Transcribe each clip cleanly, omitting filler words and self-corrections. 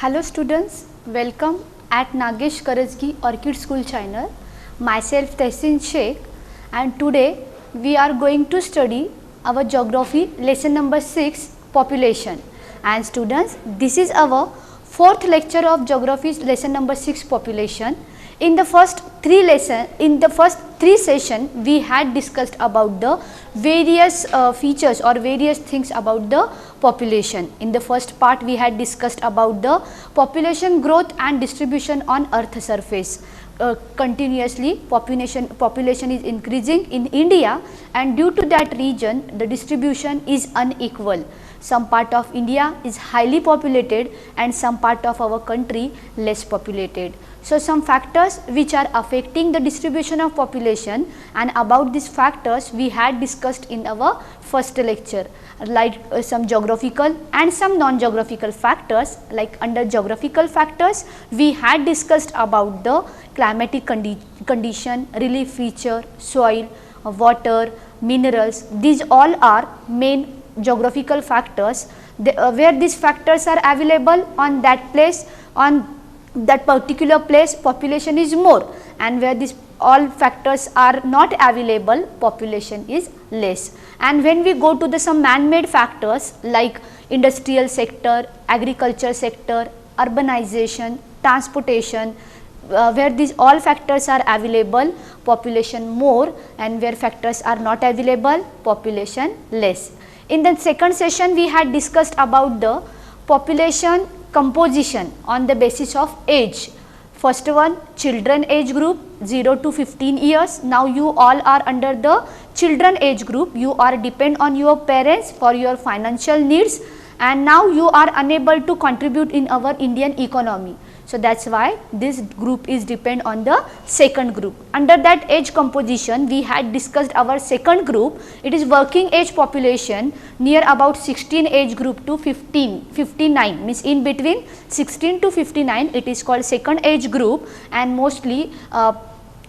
Hello students, welcome at Nagesh Karajgi Orchid School channel. Myself Tehsin Sheikh, and today we are going to study our geography lesson number 6, population. And students, this is our fourth lecture of geography lesson number 6, population. In the first three sessions we had discussed about the various features or various things about the population. In the first part we had discussed about the population growth and distribution on earth surface. Continuously population is increasing in India, and due to that region the distribution is unequal. Some part of India is highly populated and some part of our country less populated. So, some factors which are affecting the distribution of population, and about these factors we had discussed in our first lecture, like some geographical and some non-geographical factors. Like under geographical factors we had discussed about the climatic condition, relief feature, soil, water, minerals. These all are main geographical factors. Where these factors are available on that place, on that particular place population is more, and where these all factors are not available population is less. And when we go to the some man-made factors like industrial sector, agriculture sector, urbanization, transportation, where these all factors are available population more, and where factors are not available population less. In the second session we had discussed about the population composition on the basis of age. First one, children age group 0 to 15 years. Now you all are under the children age group. You are depend on your parents for your financial needs, and now you are unable to contribute in our Indian economy. So that's why this group is depend on the second group. Under that age composition we had discussed our second group. It is working age population near about 16 age group to 59, means in between 16 to 59 it is called second age group, and mostly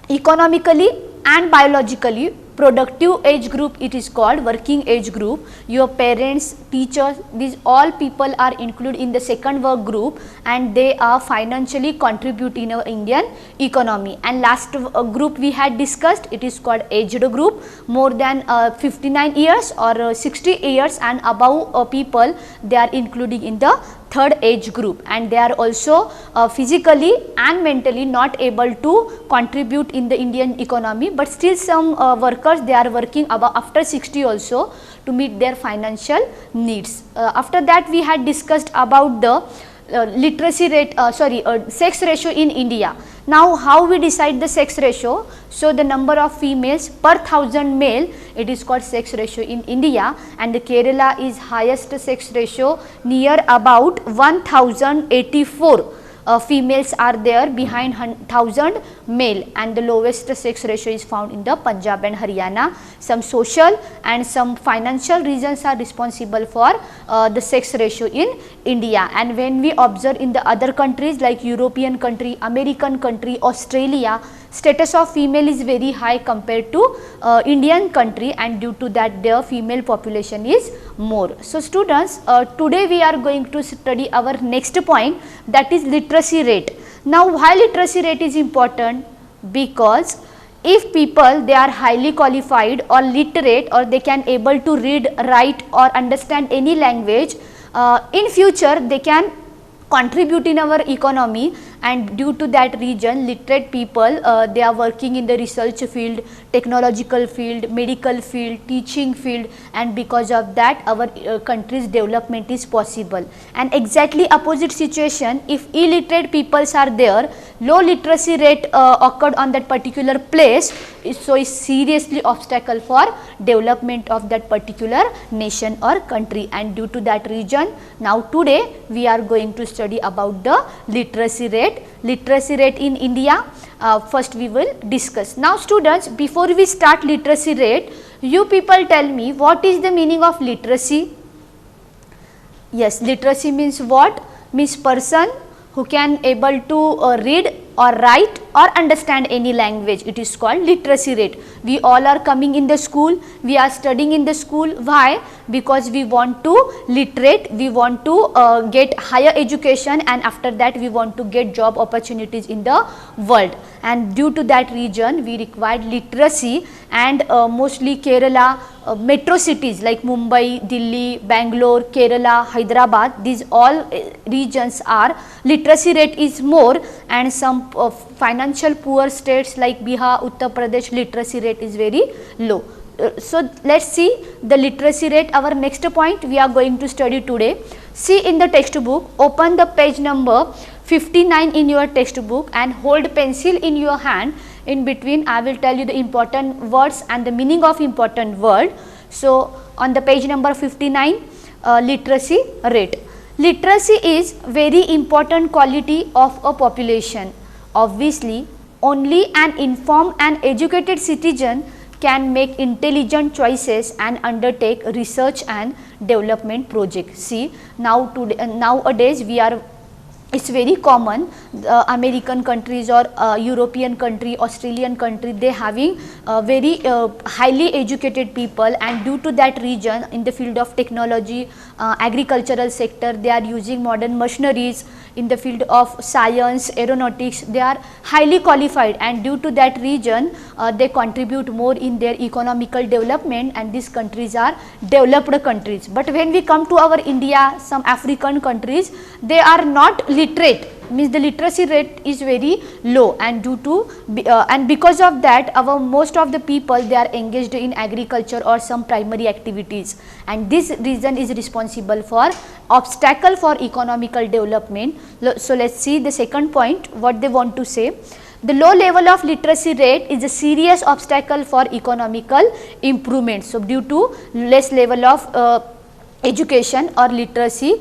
economically and biologically productive age group it is called working age group. Your parents, teachers, these all people are included in the second work group, and they are financially contributing in our Indian economy. And last group we had discussed, it is called aged group, more than 59 years or 60 years and above people, they are including in the third age group, and they are also physically and mentally not able to contribute in the Indian economy, but still some workers they are working above after 60 also to meet their financial needs. After that we had discussed about the literacy rate, sex ratio in India. Now how we decide the sex ratio? So the number of females per 1000 male, it is called sex ratio in India, and the Kerala is highest sex ratio near about 1084 females are there behind 1000 male, and the lowest sex ratio is found in the Punjab and Haryana. Some social and some financial reasons are responsible for the sex ratio in India. And when we observe in the other countries like European country, American country, Australia, status of female is very high compared to Indian country, and due to that their female population is more. So students, today we are going to study our next point, that is literacy rate. Now why literacy rate is important? Because if people they are highly qualified or literate, or they can able to read, write or understand any language, in future they can contribute in our economy. And due to that region literate people they are working in the research field, technological field, medical field, teaching field, and because of that our country's development is possible. And exactly opposite situation, if illiterate peoples are there, low literacy rate occurred on that particular place, so is seriously obstacle for development of that particular nation or country. And due to that region, now today we are going to study about the literacy rate in India. First we will discuss. Now students, before we start literacy rate, you people tell me what is the meaning of literacy? Yes, literacy means what? Means person who can able to read or write or understand any language, it is called literacy rate. We all are coming in the school, we are studying in the school. Why? Because we want to literate, we want to get higher education, and after that we want to get job opportunities in the world, and due to that reason we required literacy. And mostly Kerala, metro cities like Mumbai, Delhi, Bangalore, Kerala, Hyderabad, these all regions are literacy rate is more, and some financial poor states like Bihar, Uttar Pradesh, literacy rate is very low. So let's see the literacy rate. Our next point we are going to study today. See in the textbook, open the page number 59 in your textbook and hold pencil in your hand. In between I will tell you the important words and the meaning of important word. So on the page number 59, literacy rate. Literacy is very important quality of a population. Obviously only an informed and educated citizen can make intelligent choices and undertake research and development projects. See, nowadays we are, it's very common, American countries or European country, Australian country, they having very highly educated people, and due to that region in the field of technology, agricultural sector, they are using modern machineries. In the field of science, aeronautics, they are highly qualified, and due to that region they contribute more in their economical development, and these countries are developed countries. But when we come to our India, some African countries, they are not literate, means the literacy rate is very low, and due to and because of that our most of the people, they are engaged in agriculture or some primary activities, and this reason is responsible for obstacle for economical development. So let's see the second point what they want to say. The low level of literacy rate is a serious obstacle for economical improvement. So due to less level of education or literacy,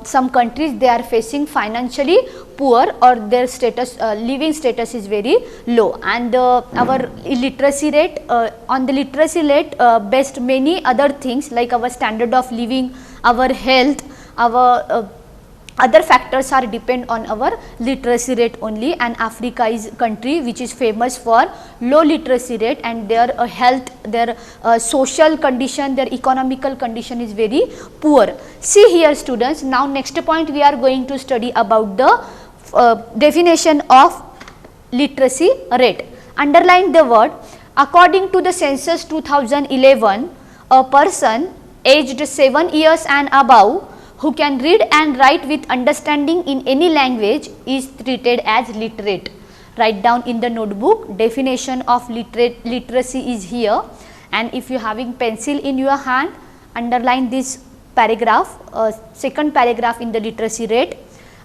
some countries they are facing financially poor, or their status, living status is very low, and our literacy rate, on the literacy rate based many other things like our standard of living, our health, our other factors are depend on our literacy rate only. And Africa is country which is famous for low literacy rate, and their health, their social condition, their economical condition is very poor. See here students, now next point we are going to study about the definition of literacy rate. Underline the word. According to the census 2011, a person aged 7 years and above who can read and write with understanding in any language is treated as literate. Write down in the notebook, definition of literacy is here, and if you having pencil in your hand, underline this paragraph, second paragraph in the literacy rate.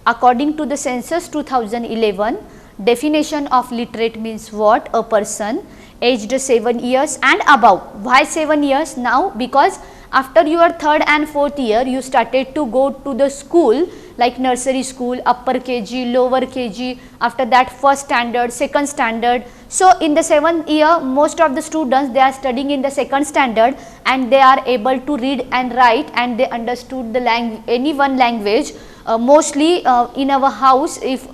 According to the census 2011, definition of literate means what? A person aged 7 years and above. Why 7 years? Now because after your third and fourth year you started to go to the school like nursery school, upper KG, lower KG, after that first standard, second standard. So in the 7th year most of the students they are studying in the second standard, and they are able to read and write, and they understood the any one language. Mostly in our house, if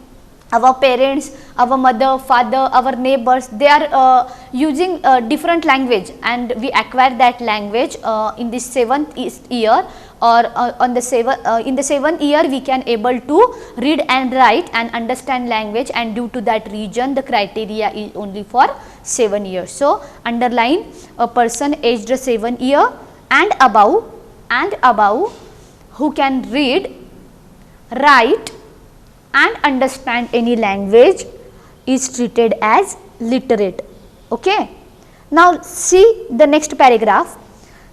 our parents, our mother, father, our neighbors, they are using different language, and we acquire that language in the 7th year, or in the 7th year we can able to read and write and understand language, and due to that region the criteria is only for 7 years. So underline a person aged 7 year and above who can read, write and understand any language is treated as literate. Okay. Now see the next paragraph.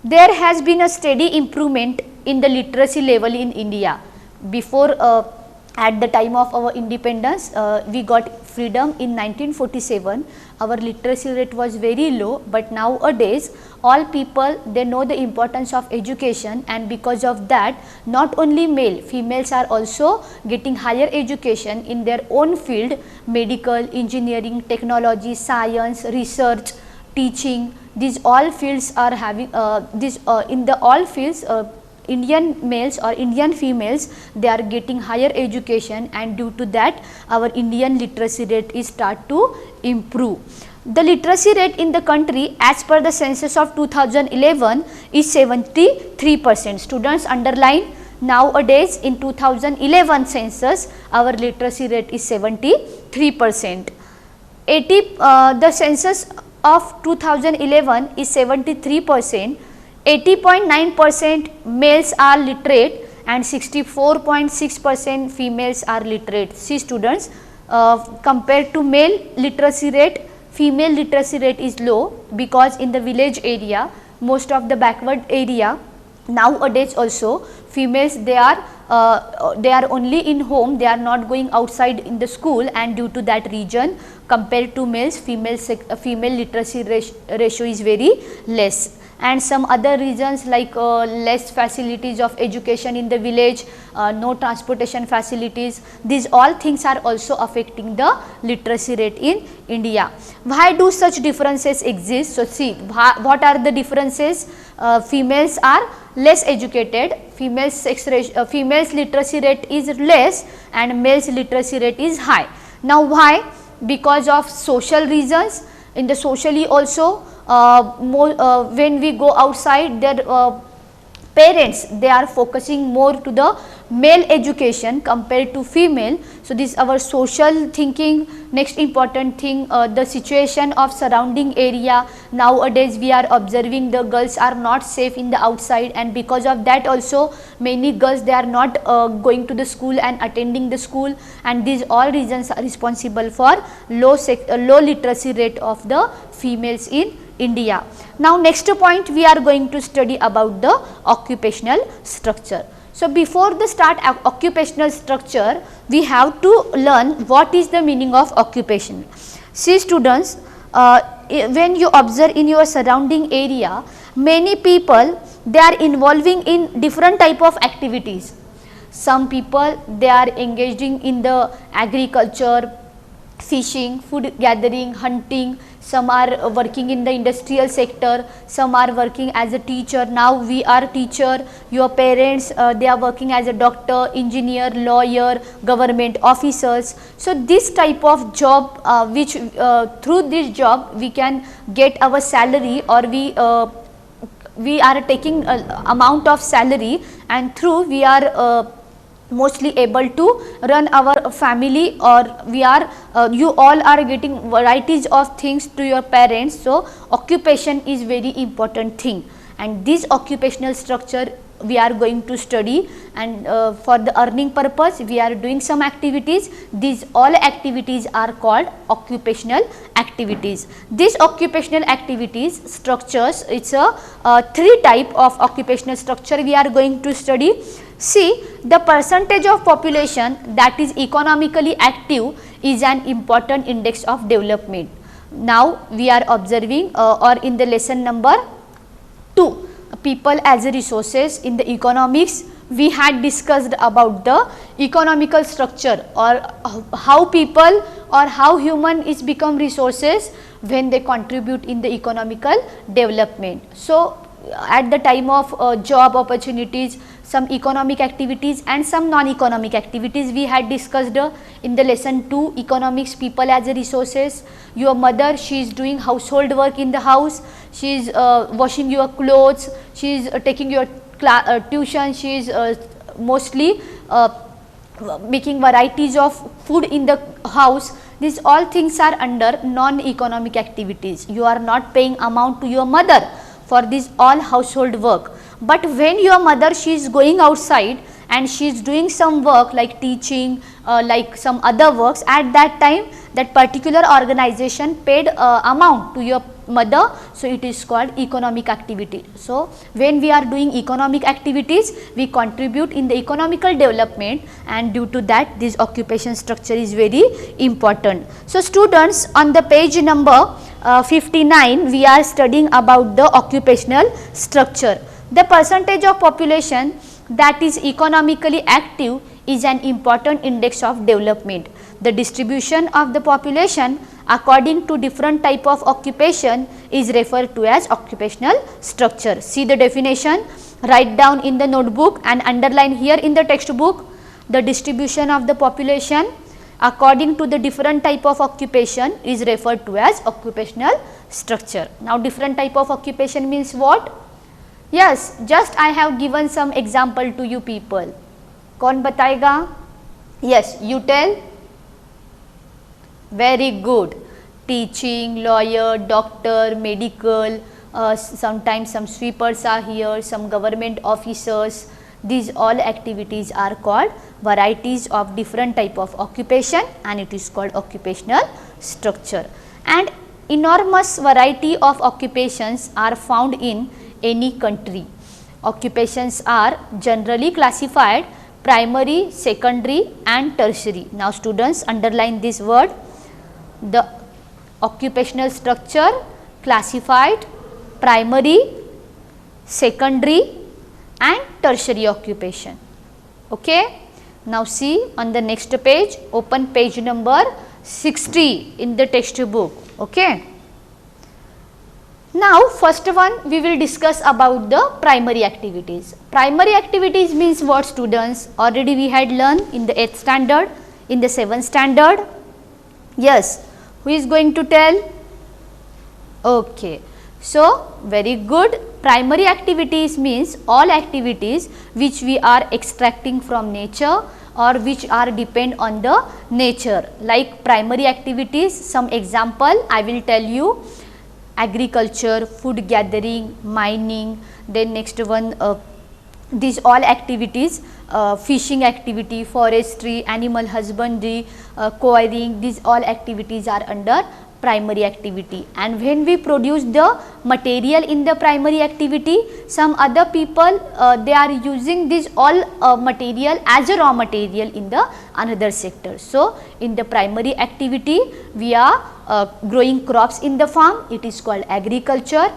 There has been a steady improvement in the literacy level in India. Before at the time of our independence, we got freedom in 1947. Our literacy rate was very low, but nowadays all people they know the importance of education, and because of that not only male, females are also getting higher education in their own field, medical, engineering, technology, science, research, teaching. These all fields are having in the all fields Indian males or Indian females, they are getting higher education, and due to that our Indian literacy rate is start to improve. The literacy rate in the country as per the census of 2011 is 73%. Students underline, nowadays in 2011 census our literacy rate is 73%. The census of 2011 is 73%. 80.9% males are literate and 64.6% females are literate. See students, compared to male literacy rate, female literacy rate is low, because in the village area, most of the backward area, nowadays also females they are only in home, they are not going outside in the school, and due to that reason compared to males, female literacy ratio is very less. And some other reasons like less facilities of education in the village, no transportation facilities, these all things are also affecting the literacy rate in India. Why do such differences exist? So see, what are the differences? Females are less educated, females literacy rate is less, and males literacy rate is high. Now why? Because of social reasons. In the socially also, when we go outside, their parents, they are focusing more to the male education compared to female. So this is our social thinking. Next important thing, the situation of surrounding area. Nowadays we are observing the girls are not safe in the outside, and because of that also many girls, they are not going to the school and attending the school, and these all reasons are responsible for low literacy rate of the females in India. Now next point, we are going to study about the occupational structure. So before the start occupational structure, we have to learn what is the meaning of occupation. See students, when you observe in your surrounding area, many people, they are involving in different type of activities. Some people, they are engaging in the agriculture, fishing, food gathering, hunting. Some are working in the industrial sector, some are working as a teacher. Now we are teacher, your parents, they are working as a doctor, engineer, lawyer, government officers. So this type of job, which through this job we can get our salary, or we are taking amount of salary, and through we are mostly able to run our family, or we are you all are getting varieties of things to your parents. So occupation is very important thing, and this occupational structure we are going to study, and for the earning purpose we are doing some activities. These all activities are called occupational activities. These occupational activities structures, it's a three type of occupational structure we are going to study. See, the percentage of population that is economically active is an important index of development. Now we are observing or in the lesson number 2, people as a resources. In the economics, we had discussed about the economical structure, or how people or how human is become resources when they contribute in the economical development. So at the time of job opportunities, some economic activities and some non-economic activities we had discussed in the lesson 2, economics, people as a resources. Your mother, she is doing household work in the house, she is washing your clothes, she is taking your tuition, she is mostly making varieties of food in the house. These all things are under non-economic activities. You are not paying amount to your mother for this all household work. But when your mother, she is going outside and she is doing some work like teaching, like some other works, at that time that particular organization paid amount to your mother, so it is called economic activity. So when we are doing economic activities, we contribute in the economical development, and due to that this occupation structure is very important. So students, on the page number 59, we are studying about the occupational structure. The percentage of population that is economically active is an important index of development. The distribution of the population according to different type of occupation is referred to as occupational structure. See the definition. Write down in the notebook and underline here in the textbook the distribution of the population according to the different type of occupation is referred to as occupational structure. Now, different type of occupation means what? Yes, just I have given some example to you people. कौन बताएगा? Yes, you tell. Very good. Teaching, lawyer, doctor, medical, sometimes some sweepers are here, some government officers. These all activities are called varieties of different type of occupation, and it is called occupational structure. And enormous variety of occupations are found in any country. Occupations are generally classified primary, secondary and tertiary. Now, students underline this word, the occupational structure classified primary, secondary and tertiary occupation. Okay. Now, see on the next page, open page number 60 in the textbook. Okay. Now, first one we will discuss about the primary activities. Primary activities means what, students? Already we had learned in the 8th standard, in the 7th standard. Yes, who is going to tell? Okay. So, very good. Primary activities means all activities which we are extracting from nature or which are depend on the nature. Like primary activities, some example I will tell you: agriculture, food gathering, mining, then next one these all activities, fishing activity, forestry, animal husbandry, quarrying, these all activities are under primary activity. And when we produce the material in the primary activity, some other people they are using this all material as a raw material in the another sector. So, in the primary activity we are growing crops in the farm, it is called agriculture.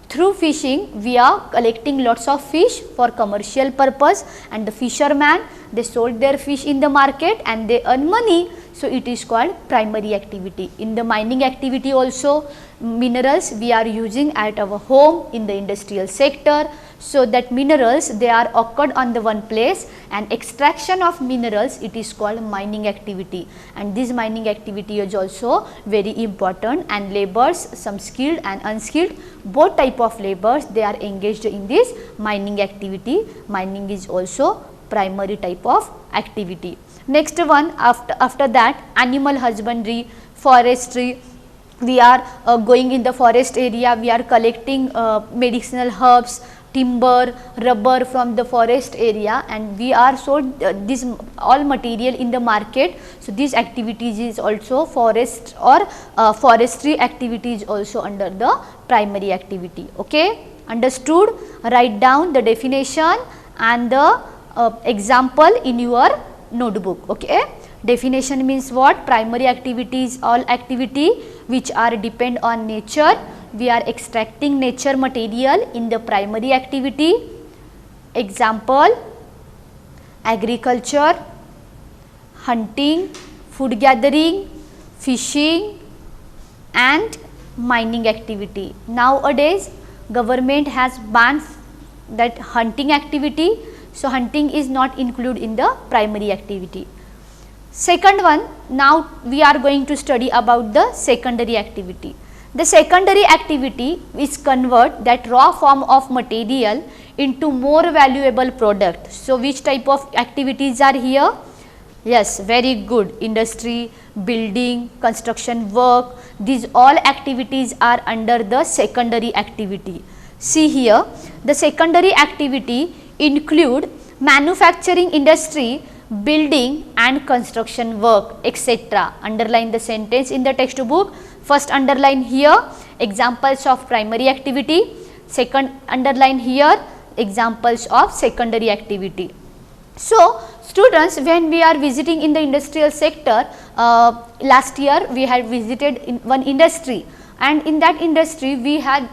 Through fishing we are collecting lots of fish for commercial purpose, and the fisherman they sold their fish in the market and they earn money. So, it is called primary activity. In the mining activity also, minerals we are using at our home, in the industrial sector. So, that minerals they are occurred on the one place, and extraction of minerals, it is called mining activity, and this mining activity is also very important, and laborers, some skilled and unskilled, both type of laborers they are engaged in this mining activity. Mining is also primary type of activity. Next one, after that, animal husbandry, forestry. We are going in the forest area, we are collecting medicinal herbs, timber, rubber from the forest area, and we are sold this all material in the market. So, these activities is also forest or forestry activities also under the primary activity. Okay, understood? Write down the definition and the example in your notebook. Okay, definition means what? Primary activities, all activity which are depend on nature. We are extracting nature material in the primary activity. Example: agriculture, hunting, food gathering, fishing and mining activity. Nowadays government has banned that hunting activity. So, hunting is not included in the primary activity. Second one, now we are going to study about the secondary activity. The secondary activity is convert that raw form of material into more valuable product. So, which type of activities are here? Yes, very good. Industry, building, construction work, these all activities are under the secondary activity. See here, the secondary activity include manufacturing industry, building and construction work, etc. Underline the sentence in the textbook. First underline here examples of primary activity, second underline here examples of secondary activity. So, students, when we are visiting in the industrial sector, last year we had visited in one industry, and in that industry we had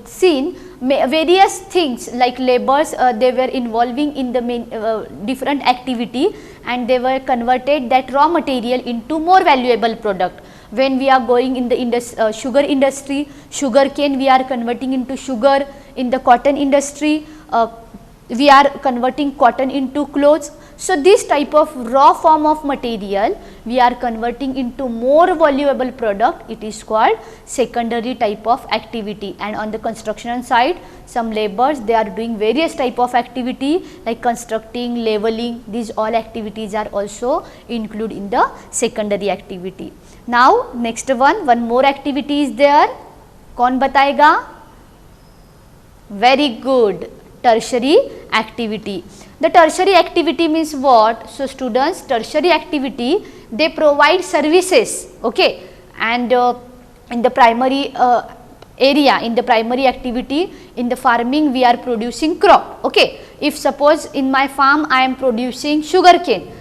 seen various things like laborers they were involving in the different activity, and they were converted that raw material into more valuable product. When we are going in the sugar industry, sugar cane we are converting into sugar. In the cotton industry, we are converting cotton into clothes. So this type of raw form of material we are converting into more valuable product, it is called secondary type of activity. And on the construction side, some laborers, they are doing various type of activity like constructing, leveling, these all activities are also included in the secondary activity. Now next one more activity is there, कौन बताएगा? Very good, tertiary activity. The tertiary activity means what? So students, tertiary activity, they provide services, okay, and in the primary area, in the primary activity, in the farming we are producing crop, okay. If suppose in my farm I am producing sugarcane,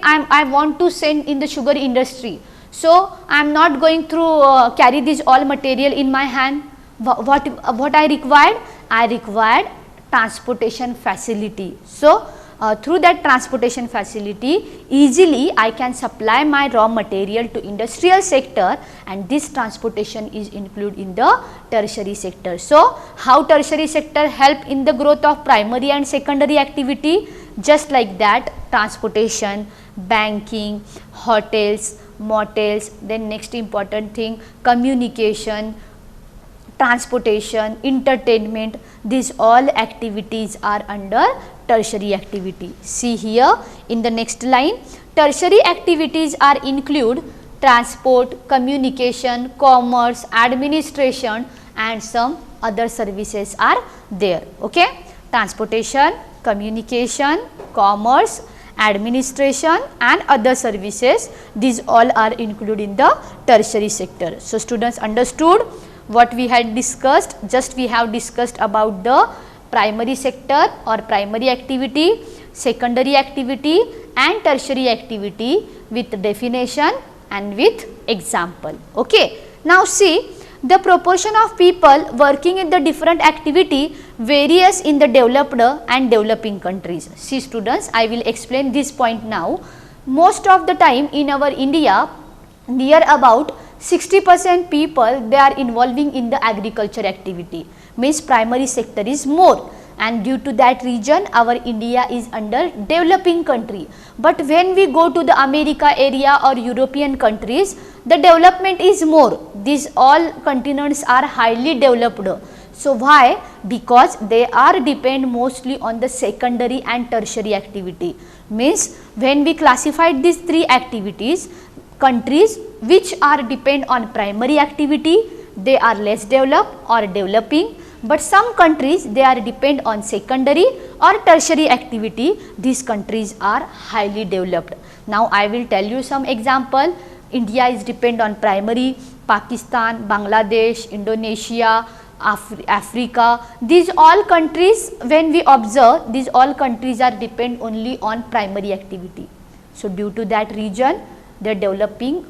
I want to send in the sugar industry, so I am not going to carry this all material in my hand. What I required? I required transportation facility. So through that transportation facility, easily I can supply my raw material to industrial sector, and this transportation is included in the tertiary sector. So how tertiary sector help in the growth of primary and secondary activity? Just like that, transportation, banking, hotels, motels, then next important thing, communication, transportation, entertainment, these all activities are under tertiary activity. See here in the next line, tertiary activities are include transport, communication, commerce, administration, and some other services are there, okay. Transportation, communication, commerce, administration and other services, these all are included in the tertiary sector. So students understood what we had discussed? Just we have discussed about the primary sector or primary activity, secondary activity and tertiary activity with definition and with example, okay. Now see, the proportion of people working in the different activity varies in the developed and developing countries. See students, I will explain this point now. Most of the time in our India, near about 60% people, they are involving in the agriculture activity, means primary sector is more, and due to that reason our India is under developing country. But when we go to the America area or European countries, the development is more, these all continents are highly developed. So why? Because they are depend mostly on the secondary and tertiary activity, means when we classified these three activities, countries which are depend on primary activity, they are less developed or developing, but some countries they are depend on secondary or tertiary activity, these countries are highly developed. Now I will tell you some example. India is depend on primary, Pakistan, Bangladesh, Indonesia, Africa, these all countries, when we observe, these all countries are depend only on primary activity. So due to that reason, they are developing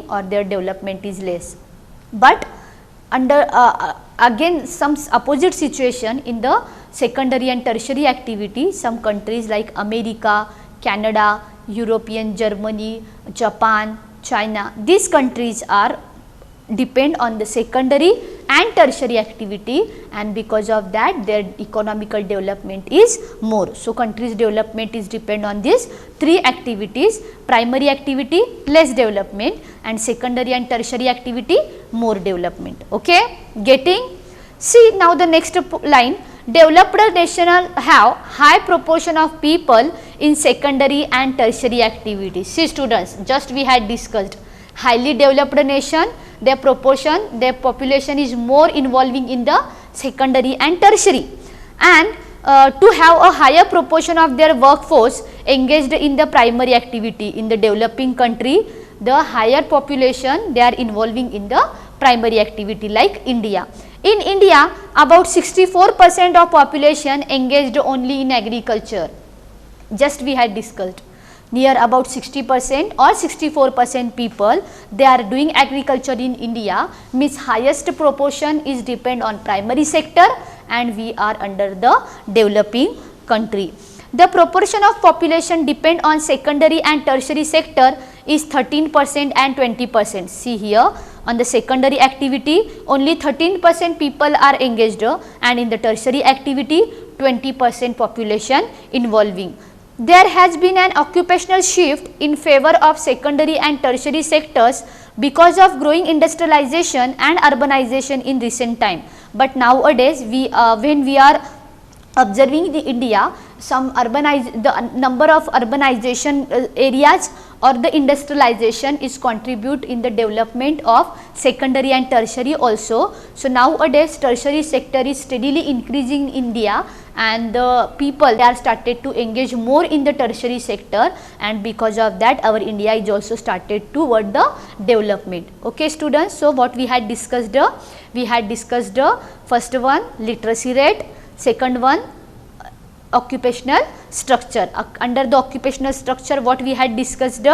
or their development is less. But under again some opposite situation in the secondary and tertiary activity, some countries like America, Canada, European, Germany, Japan, China, these countries are depend on the secondary and tertiary activity, and because of that their economical development is more. So countries development is depend on these three activities, primary activity less development and secondary and tertiary activity more development, okay. Getting? See now the next line, developed nations have high proportion of people in secondary and tertiary activities. See students, just we had discussed, highly developed nation, their proportion, their population is more involving in the secondary and tertiary, and to have a higher proportion of their workforce engaged in the primary activity in the developing country, the higher population they are involving in the primary activity like India. In India, about 64% of population engaged only in agriculture, just we had discussed. Near about 60% or 64% people they are doing agriculture in India, means highest proportion is depend on primary sector and we are under the developing country. The proportion of population depend on secondary and tertiary sector is 13% and 20%. See here on the secondary activity only 13% people are engaged and in the tertiary activity 20% population involving. There has been an occupational shift in favor of secondary and tertiary sectors because of growing industrialization and urbanization in recent time. But nowadays when we are observing the India, the number of urbanization areas or the industrialization is contribute in the development of secondary and tertiary also. So nowadays tertiary sector is steadily increasing in India, and the people, they are started to engage more in the tertiary sector, and because of that our India is also started toward the development. Okay students, so what we had discussed, first one literacy rate, second one occupational structure. Under the occupational structure, what we had discussed,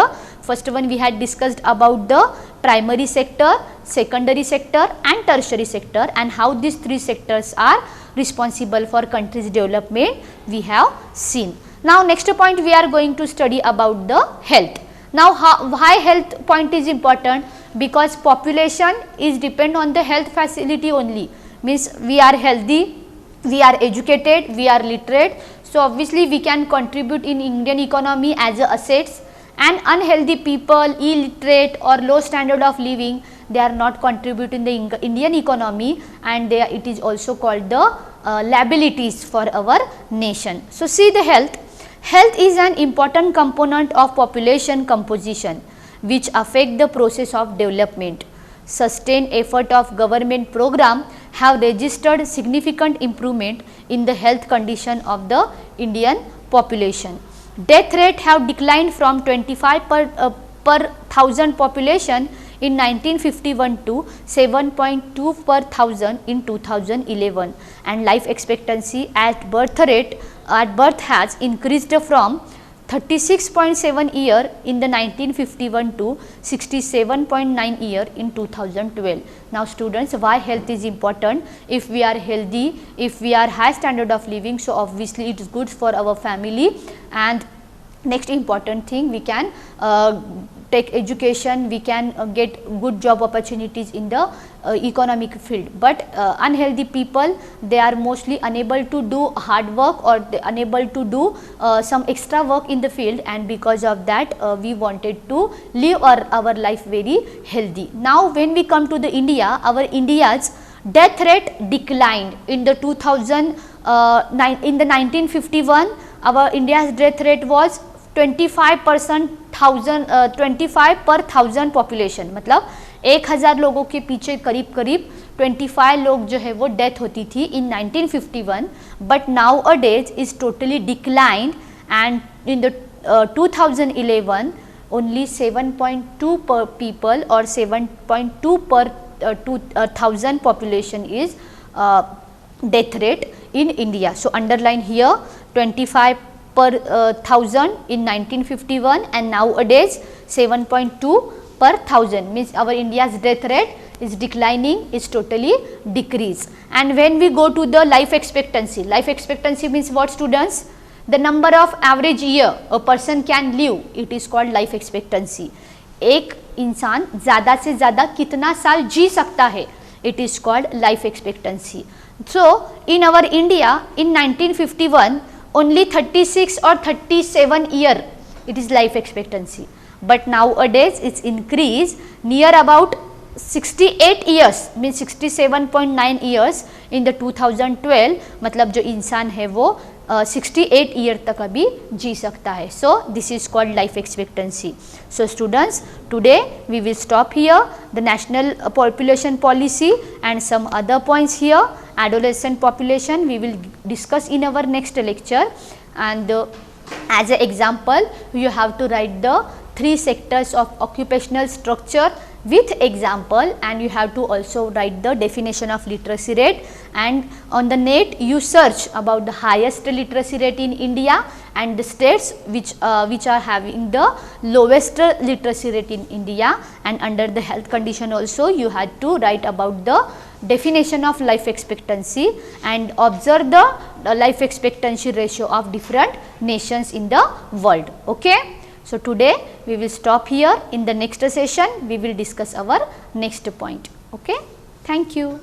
first one we had discussed about the primary sector, secondary sector and tertiary sector, and how these three sectors are responsible for country's development we have seen. Now next point we are going to study about the health. Now why health point is important? Because population is depend on the health facility only, means we are healthy, we are educated, we are literate, so obviously we can contribute in Indian economy as a assets, and unhealthy people, illiterate or low standard of living, they are not contributing the Indian economy, and it is also called the liabilities for our nation. So see the health. Health is an important component of population composition which affect the process of development. Sustained effort of government program have registered significant improvement in the health condition of the Indian population. Death rate have declined from 25 per thousand population in 1951 to 7.2 per thousand in 2011, and life expectancy at birth has increased from 36.7 year in the 1951 to 67.9 year in 2012. Now students, why health is important? If we are healthy, if we are high standard of living, so obviously it is good for our family. And next important thing, we can take education, we can get good job opportunities in the economic field. But unhealthy people, they are mostly unable to do hard work, or they unable to do some extra work in the field, and because of that we wanted to live our life very healthy. Now when we come to the India, our India's death rate declined in the 1951. Our India's death rate was 25 per thousand population, मतलब 1000 लोगों के पीछे करीब 25 लोग जो है वो death होती थी इन 1951. But now a days is totally declined, and in the 2011 only 7.2 per people or 7.2 per 2000 population is death rate in India. So underline here 25 per 1000 in 1951, and nowadays 7.2 per 1000, means our India's death rate is declining, is totally decrease. And when we go to the life expectancy means what students? The number of average year a person can live, it is called life expectancy. एक इंसान ज़्यादा से ज़्यादा कितना साल जी सकता है, it is called life expectancy. So in our India in 1951 only 36 or 37 year it is life expectancy, but nowadays it's increased near about 68 years, means 67.9 years in the 2012. मतलब जो इंसान है वो 68 ईयर तक अभी जी सकता है. So this is called life expectancy. So students, today we will stop here the national population policy and some other points here. Adolescent population we will discuss in our next lecture, and as an example you have to write the 3 sectors of occupational structure with example, and you have to also write the definition of literacy rate. And on the net you search about the highest literacy rate in India and the states which are having the lowest literacy rate in India, and under the health condition also you had to write about the definition of life expectancy and observe the life expectancy ratio of different nations in the world. Okay. So today we will stop here. In the next session we will discuss our next point. Okay. Thank you.